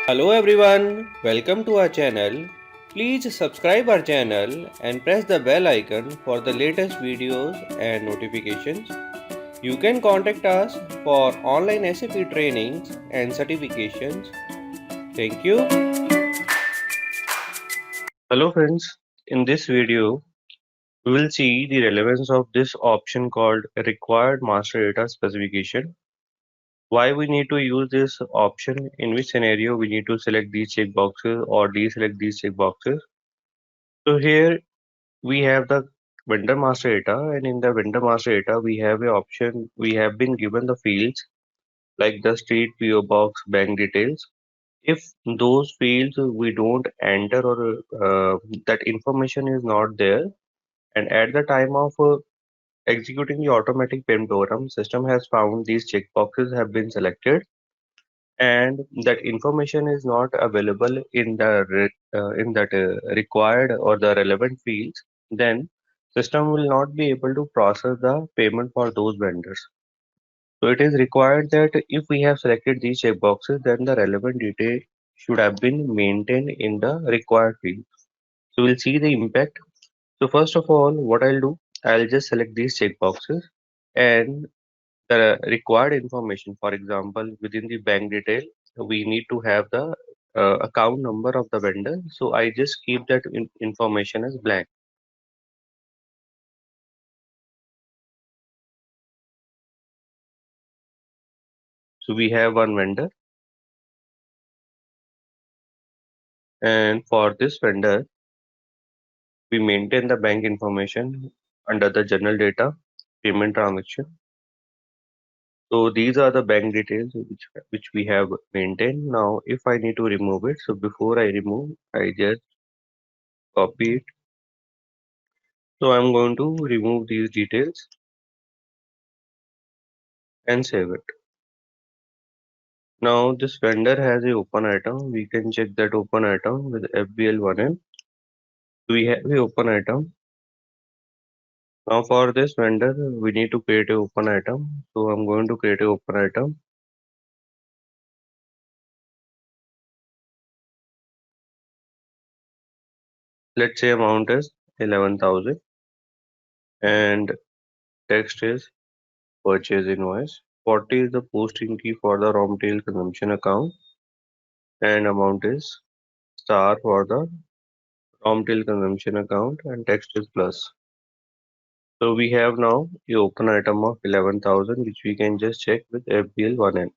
Hello everyone, welcome to our channel. Please subscribe our channel and press the bell icon for the latest videos and notifications. You can contact us for online SAP trainings and certifications. Thank you. Hello friends, in this video we will see the relevance of this option called required master data specification. Why we need to use this option, in which scenario we need to select these checkboxes or deselect these checkboxes. So here we have the vendor master data, and in the vendor master data we have a option. We have been given the fields like the street, PO box, bank details. If those fields we don't enter, or that information is not there, and at the time of executing the automatic payment program, system has found these checkboxes have been selected and that information is not available in the in that required or the relevant fields, then system will not be able to process the payment for those vendors. So it is required that if we have selected these checkboxes, then the relevant detail should have been maintained in the required field. So we'll see the impact. So first of all, what I'll do, I'll just select these checkboxes and the required information. For example, within the bank detail, we need to have the account number of the vendor. So I just keep that information as blank. So we have one vendor, and for this vendor, we maintain the bank information under the general data, payment transaction. So these are the bank details which we have maintained. Now, if I need to remove it, so before I remove, I just copy it. So I'm going to remove these details and save it. Now this vendor has a open item. We can check that open item with FBL1M. We have a open item. Now for this vendor, we need to create a open item. So I'm going to create a open item. Let's say amount is 11,000 and text is purchase invoice. 40 is the posting key for the raw material consumption account, and amount is star for the raw material consumption account, and text is plus. So we have now the open item of 11,000, which we can just check with FBL1M.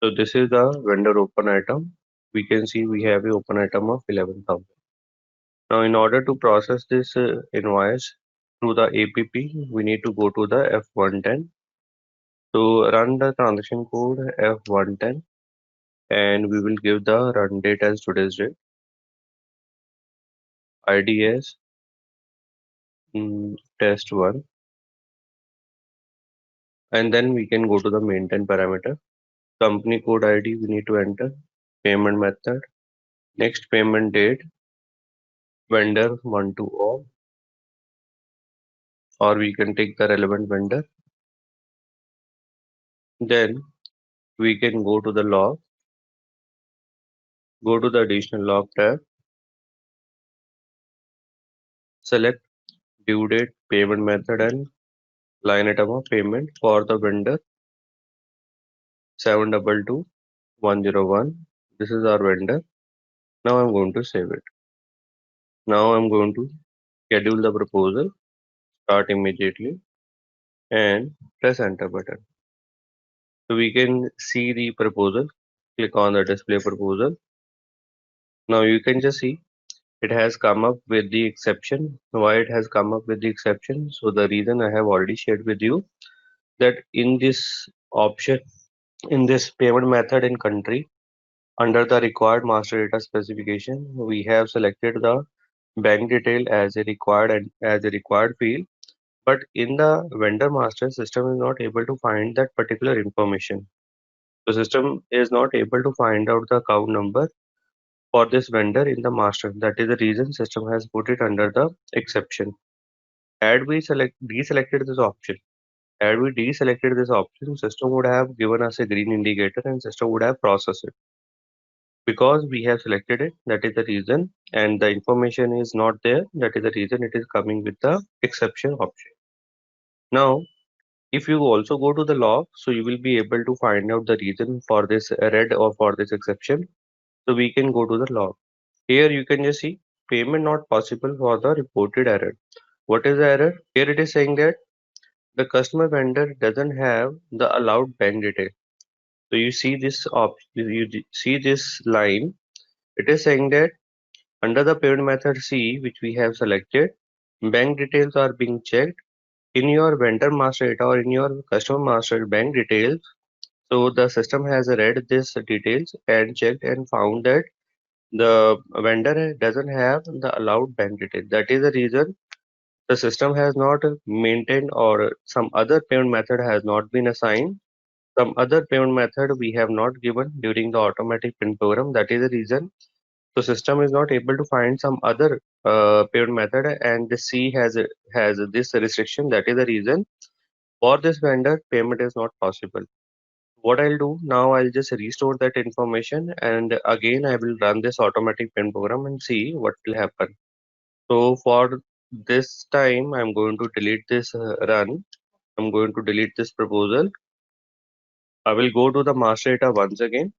So this is the vendor open item. We can see we have a open item of 11,000. Now in order to process this invoice through the APP, we need to go to the F110. So run the transaction code F110, and we will give the run date as today's date, ID as test1, and then we can go to the maintain parameter. Company code ID we need to enter, payment method, next payment date, vendor 1 to all, or we can take the relevant vendor. Then we can go to the log, go to the additional log tab, select due date, payment method, and line item of payment for the vendor 722101. This is our vendor. Now I'm going to save it. Now I'm going to schedule the proposal, start immediately, and press enter button. So we can see the proposal. Click on the display proposal. Now you can just see it has come up with the exception. Why it has come up with the exception? So the reason I have already shared with you, that in this option, in this payment method in country, under the required master data specification, we have selected the bank detail as a required and as a required field. But in the vendor master, system is not able to find that particular information. The system is not able to find out the account number for this vendor in the master. That is the reason system has put it under the exception. Had we deselected this option, had we deselected this option, system would have given us a green indicator and system would have processed it. Because we have selected it, that is the reason, and the information is not there, that is the reason it is coming with the exception option. Now, if you also go to the log, so you will be able to find out the reason for this red or for this exception. So we can go to the log. Here you can just see payment not possible for the reported error. What is the error? Here it is saying that the customer vendor doesn't have the allowed bank detail. So you see this see this line. It is saying that under the payment method C, which we have selected, bank details are being checked in your vendor master data or in your customer master bank details. So the system has read this details and checked and found that the vendor doesn't have the allowed bank detail. That is the reason the system has not maintained or some other payment method has not been assigned. Some other payment method we have not given during the automatic pin program. That is the reason the system is not able to find some other payment method, and the C has this restriction. That is the reason for this vendor payment is not possible. What I'll do now, I'll just restore that information and again I will run this automatic pin program and see what will happen. So for this time, I'm going to delete this run. I'm going to delete this proposal. I will go to the master data once again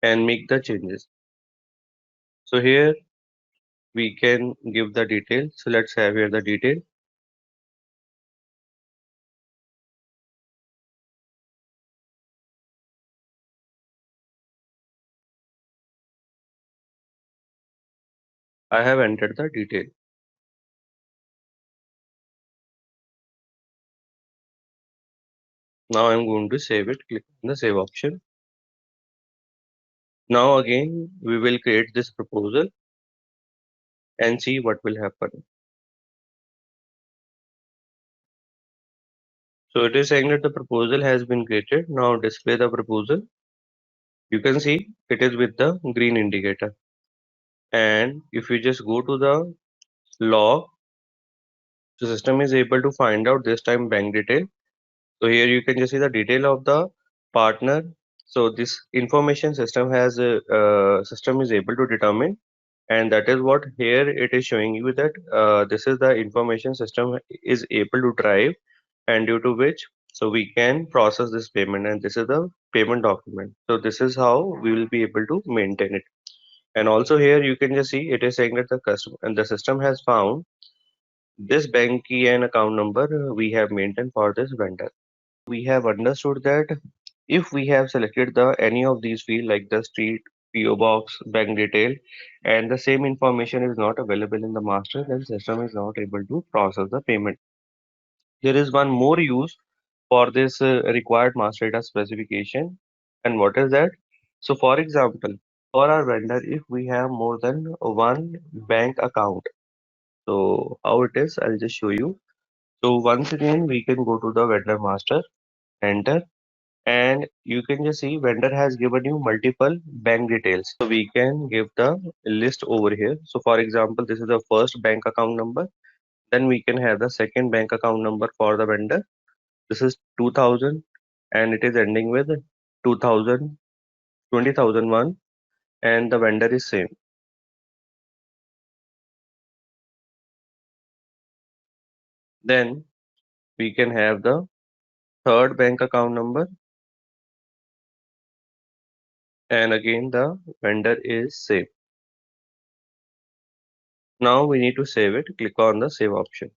and make the changes. So here we can give the details. So let's have here the detail. I have entered the detail. Now I'm going to save it. Click on the save option. Now again, we will create this proposal and see what will happen. So it is saying that the proposal has been created. Now display the proposal. You can see it is with the green indicator. And if you just go to the log, the system is able to find out this time bank detail. So here you can just see the detail of the partner. So this information system is able to determine, and that is what here it is showing you that this is the information system is able to drive, and due to which so we can process this payment, and this is the payment document. So this is how we will be able to maintain it. And also here you can just see it is saying that the customer and the system has found this bank key and account number we have maintained for this vendor. We have understood that if we have selected the any of these fields like the street, PO box, bank detail, and the same information is not available in the master, then system is not able to process the payment. There is one more use for this required master data specification, and what is that? So for example, for our vendor, if we have more than one bank account, so how it is, I'll just show you. So once again, we can go to the vendor master, enter, and you can just see vendor has given you multiple bank details. So we can give the list over here. So for example, this is the first bank account number. Then we can have the second bank account number for the vendor. This is 2000 and it is ending with 2000, 20,001, and the vendor is same. Then we can have the third bank account number, and again the vendor is same. Now we need to save it. Click on the save option.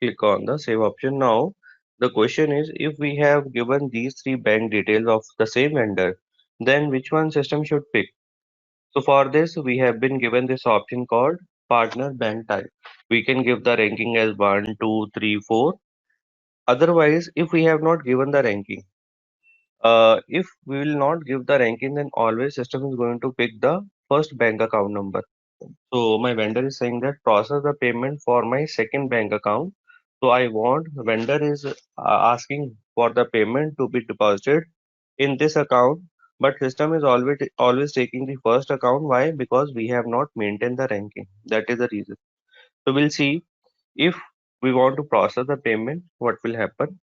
Click on the save option. Now the question is, if we have given these three bank details of the same vendor, then which one system should pick? So for this, we have been given this option called partner bank type. We can give the ranking as 1, 2, 3, 4. Otherwise, if we have not given the ranking, if we will not give the ranking, then always system is going to pick the first bank account number. So my vendor is saying that process the payment for my second bank account. So I want vendor is asking for the payment to be deposited in this account, but system is always taking the first account. Why? Because we have not maintained the ranking. That is the reason. So we'll see if we want to process the payment, what will happen.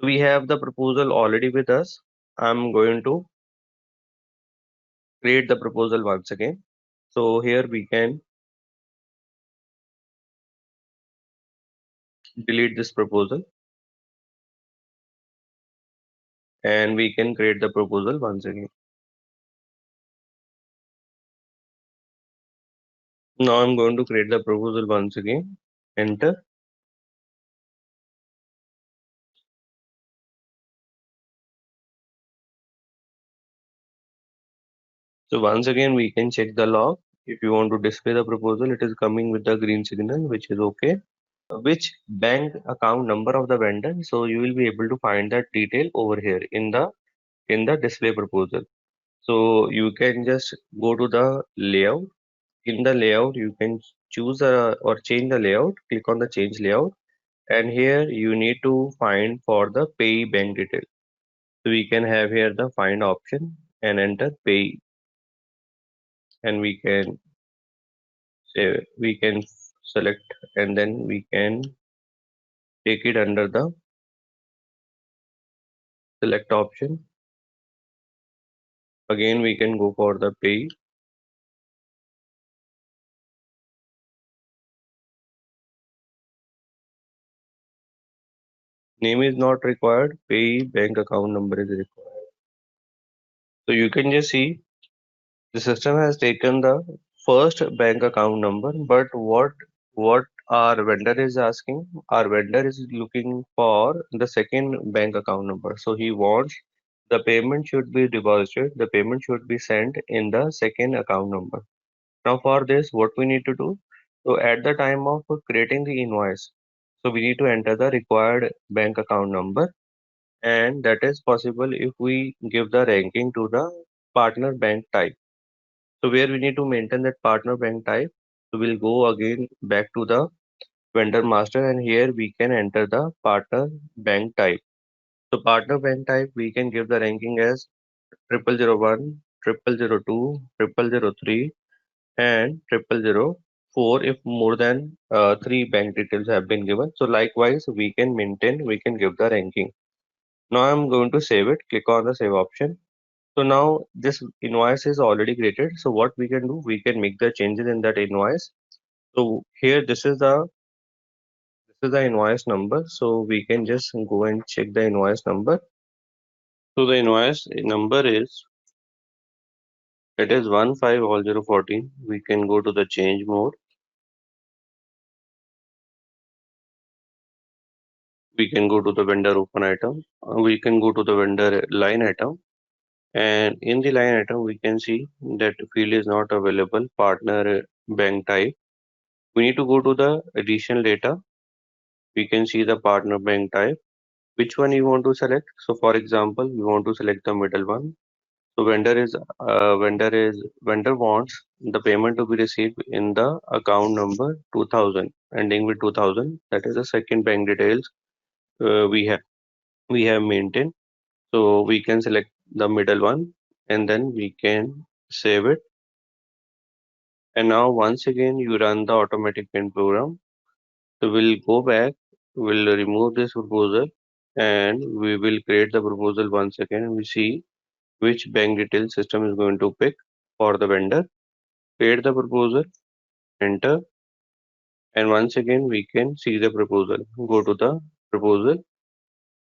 We have the proposal already with us. I'm going to create the proposal once again. So here we can delete this proposal and we can create the proposal once again. Now I'm going to create the proposal once again. Enter. So once again we can check the log. If you want to display the proposal, it is coming with the green signal, which is okay. Which bank account number of the vendor? So you will be able to find that detail over here in the display proposal. So you can just go to the layout. In the layout, you can choose or change the layout. Click on the change layout, and here you need to find for the pay bank detail. So we can have here the find option and enter pay, and we can select, and then we can take it under the select option. Again, we can go for the pay. Name is not required. Pay bank account number is required. So you can just see the system has taken the first bank account number, but what our vendor is asking, our vendor is looking for the second bank account number. So he wants the payment should be deposited, the payment should be sent in the second account number. Now for this, what we need to do? So at the time of creating the invoice, so we need to enter the required bank account number, and that is possible if we give the ranking to the partner bank type. So where we need to maintain that partner bank type, so we'll go again back to the vendor master, and here we can enter the partner bank type. So partner bank type, we can give the ranking as 0001, 0002, 0003, and 0004 if more than three bank details have been given. So likewise, we can maintain, we can give the ranking. Now I'm going to save it. Click on the save option. So now this invoice is already created. So what we can do, we can make the changes in that invoice. So here this is the invoice number. So we can just go and check the invoice number. So the invoice number is it is 150014. We can go to the change mode. We can go to the vendor open item. We can go to the vendor line item. And in the line item, we can see that field is not available. Partner bank type. We need to go to the additional data. We can see the partner bank type. Which one you want to select? So for example, we want to select the middle one. So vendor wants the payment to be received in the account number 2000 ending with 2000. That is the second bank details we have maintained. So we can select the middle one and then we can save it. And now once again you run the automatic pin program. So we'll go back, we'll remove this proposal and we will create the proposal once again and we see which bank detail system is going to pick for the vendor. Create the proposal, enter, and once again we can see the proposal. Go to the proposal,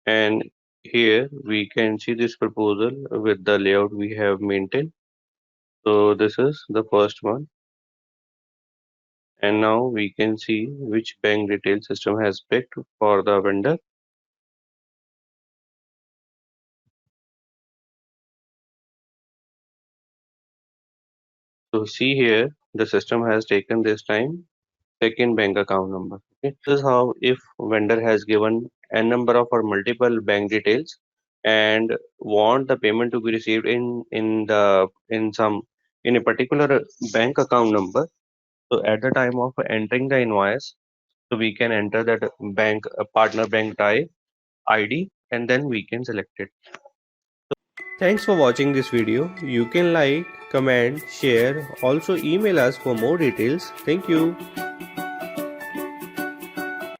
and here we can see this proposal with the layout we have maintained. So this is the first one, and now we can see which bank detail system has picked for the vendor. So see here, the system has taken this time second bank account number. Okay, this is how if vendor has given n number of or multiple bank details and want the payment to be received in a particular bank account number. So at the time of entering the invoice, so we can enter that bank partner bank type ID and then we can select it. Thanks for watching this video. You can like, comment, share, also email us for more details. Thank you.